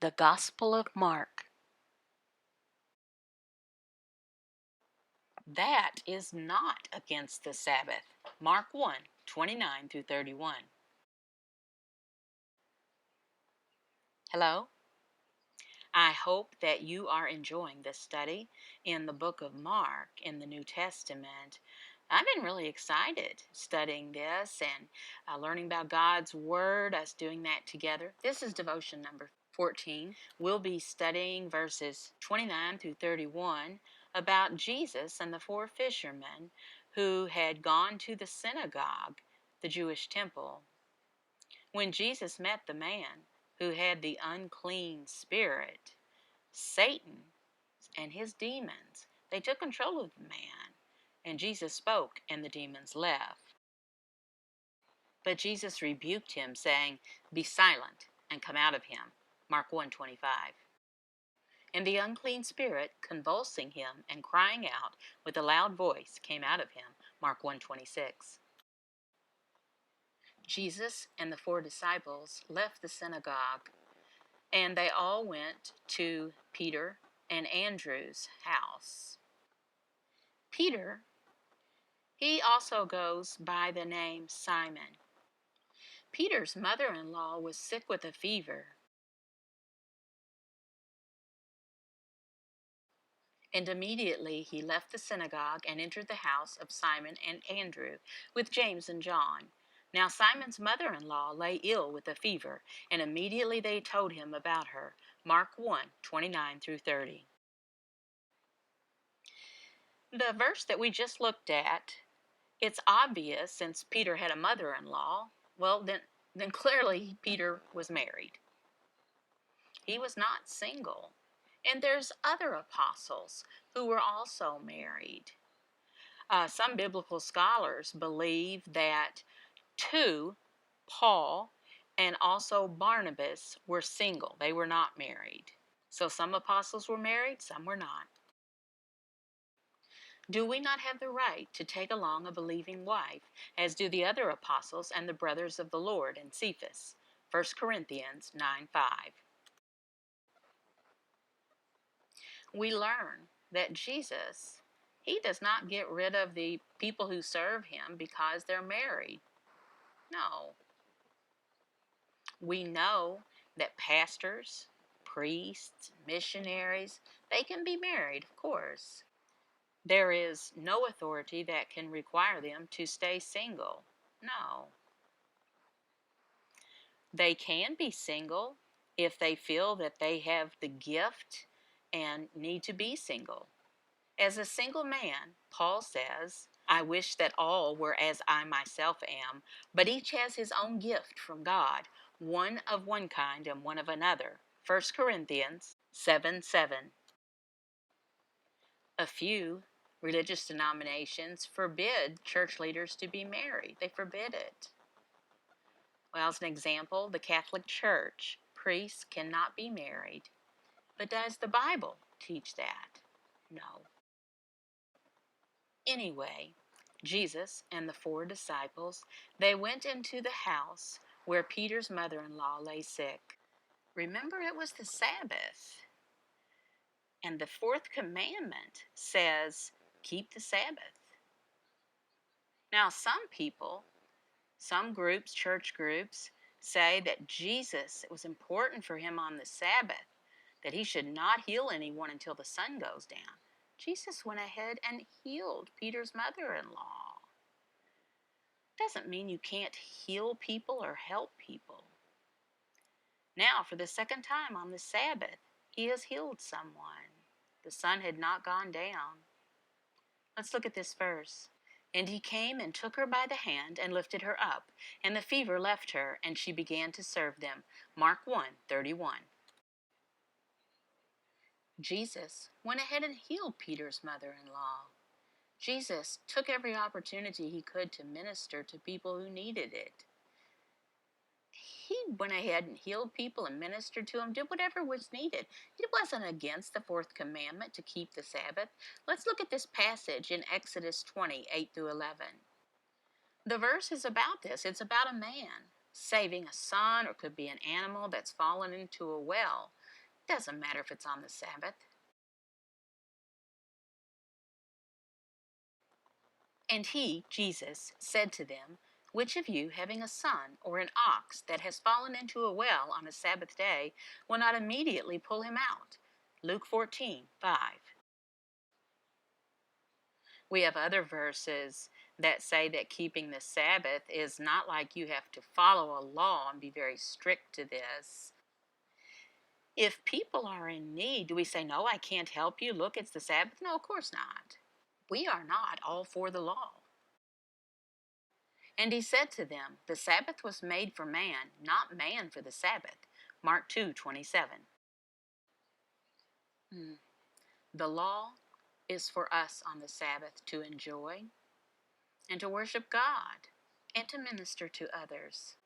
The Gospel of Mark. That is not against the Sabbath. Mark 1:29 through 31. Hello? I hope that you are enjoying this study in the book of Mark in the New Testament. I've been really excited studying this and learning about God's Word, us doing that together. This is devotion number 14. We'll be studying verses 29 through 31 about Jesus and the four fishermen who had gone to the synagogue, the Jewish temple. When Jesus met the man who had the unclean spirit, Satan and his demons, they took control of the man, and Jesus spoke, and the demons left. But Jesus rebuked him, saying, "Be silent, and come out of him." Mark 1:25. And the unclean spirit, convulsing him and crying out with a loud voice, came out of him. Mark 1:26. Jesus and the four disciples left the synagogue, and they all went to Peter and Andrew's house. Peter, he also goes by the name Simon. Peter's mother-in-law was sick with a fever, and immediately he left the synagogue and entered the house of Simon and Andrew with James and John. Now Simon's mother-in-law lay ill with a fever, and immediately they told him about her. Mark 1:29 through 30. The verse that we just looked at, it's obvious since Peter had a mother-in-law. Well, then clearly Peter was married. He was not single. And there's other apostles who were also married. Some biblical scholars believe that two, Paul and also Barnabas, were single. They were not married. So some apostles were married, some were not. Do we not have the right to take along a believing wife, as do the other apostles and the brothers of the Lord and Cephas? 1 Corinthians 9:5. We learn that Jesus, he does not get rid of the people who serve him because they're married. No. We know that pastors, priests, missionaries, they can be married, of course. There is no authority that can require them to stay single. No. They can be single if they feel that they have the gift and need to be single. As a single man, Paul says, "I wish that all were as I myself am, but each has his own gift from God, one of one kind and one of another." 1 Corinthians 7:7. A few religious denominations forbid church leaders to be married. They forbid it. Well, as an example, the Catholic Church, priests cannot be married. But does the Bible teach that? No. Anyway, Jesus and the four disciples, they went into the house where Peter's mother-in-law lay sick. Remember, it was the Sabbath. And the fourth commandment says, keep the Sabbath. Now, some people, some groups, church groups, say that Jesus, it was important for him on the Sabbath that he should not heal anyone until the sun goes down. Jesus went ahead and healed Peter's mother-in-law. Doesn't mean you can't heal people or help people. Now, for the second time on the Sabbath, he has healed someone. The sun had not gone down. Let's look at this verse. And he came and took her by the hand and lifted her up, and the fever left her, and she began to serve them. Mark 1:31. Jesus went ahead and healed Peter's mother-in-law. Jesus took every opportunity he could to minister to people who needed it. He went ahead and healed people and ministered to them, did whatever was needed. It wasn't against the fourth commandment to keep the Sabbath. Let's look at this passage in Exodus 20:8-11. The verse is about this. It's about a man saving a son, or it could be an animal that's fallen into a well. Doesn't matter if it's on the Sabbath. And he, Jesus, said to them, which of you, having a son or an ox that has fallen into a well on a Sabbath day, will not immediately pull him out? Luke 14:5. We have other verses that say that keeping the Sabbath is not like you have to follow a law and be very strict to this. If people are in need, do we say, no, I can't help you? Look, it's the Sabbath? No, of course not. We are not all for the law. And he said to them, the Sabbath was made for man, not man for the Sabbath. Mark 2:27. The law is for us on the Sabbath to enjoy and to worship God and to minister to others.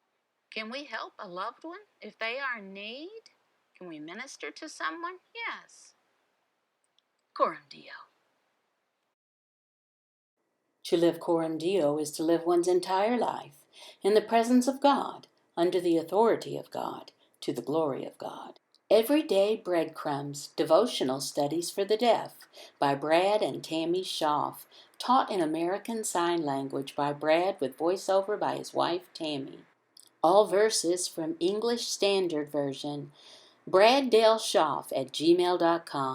Can we help a loved one if they are in need? Can we minister to someone? Yes. Coram Deo. To live coram Deo is to live one's entire life in the presence of God, under the authority of God, to the glory of God. Everyday Breadcrumbs, Devotional Studies for the Deaf by Brad and Tammy Schaaf, taught in American Sign Language by Brad with voiceover by his wife Tammy. All verses from English Standard Version. BradDaleSchaaf@gmail.com